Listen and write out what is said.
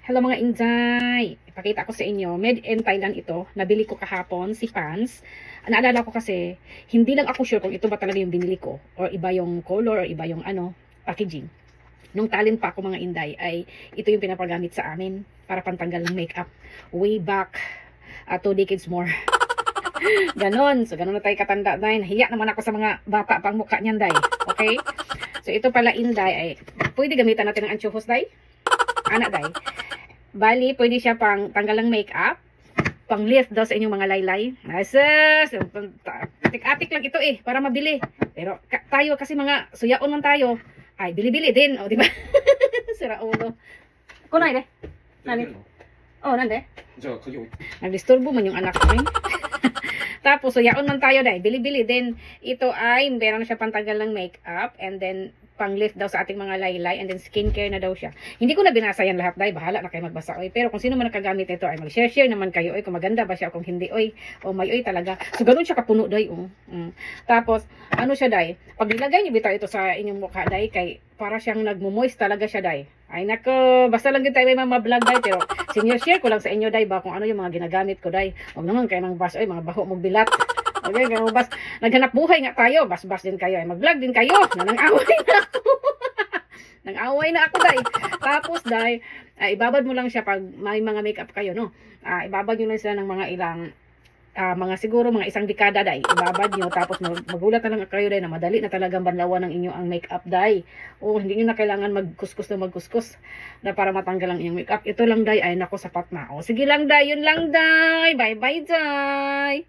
Hello mga Inday! Ipakita ko sa inyo, made in Thailand ito. Nabili ko kahapon, si Pans. Naalala ko kasi, hindi lang ako sure kung ito ba talaga yung binili ko. Or iba yung color, or iba yung packaging. Nung talent pa ako mga Inday, ay ito yung pinapagamit sa amin para pantanggal ng makeup. Way back, 2 decades more. Ganon. So, ganon na tayo katanda, Day. Nahiya naman ako sa mga bata pang mukha niyan, Day. Okay? So, ito pala, Inday, ay pwede gamitan natin ng anchovies, Day? Anak, Day. Bali, pwede siya pang tanggal ng makeup, pang lift daw sa inyong mga laylay. Asas! Atik-atik lang ito para mabili. Pero tayo kasi mga suyaon man tayo, ay bili-bili din, o di ba? Sira ulo. Kunay de. Nani? Oh, nande. Nagdisturbo man yung anak ko eh. Tapos suyaon man tayo dai, bili-bili din. Ito ay meron siya pantanggal ng makeup and then pang lift daw sa ating mga laylay and then skincare na daw siya. Hindi ko na binasa yan lahat dahil bahala na kayo magbasa oy. Pero kung sino man nakagamit nito ay mag-share naman kayo oy kung maganda ba siya o kung hindi oy. O may oy talaga. So ganoon siya kapuno day Tapos ano siya day? Pag nilagay niyo bitaw ito sa inyong mukha day kay para siyang nagmo-moist talaga siya day. Ay nako, basta lang din tayo may mga vlog day pero senior share ko lang sa inyo day ba kung ano yung mga ginagamit ko day. Huwag naman kayo mang bas oy mga baho mo bilat. Okay, ganun bas. Naghanap buhay nga tayo. Bas-bas din kayo. Ay, mag-vlog din kayo. Nanang-away na ako. Nang-away na ako, day. Tapos, day, ibabad mo lang siya pag may mga makeup kayo, no? Ibabad nyo lang sila ng mga ilang, siguro mga isang dekada, day. Ibabad nyo. Tapos, magulat na lang kayo, day, na madali na talagang banlawan ng inyo ang makeup, day. O, hindi nyo na kailangan magkuskus na magkuskus na para matanggal ang inyong makeup. Ito lang, day. Ay, nako, sapat na. O, sige lang, day. Yun lang, day. Bye-bye, day.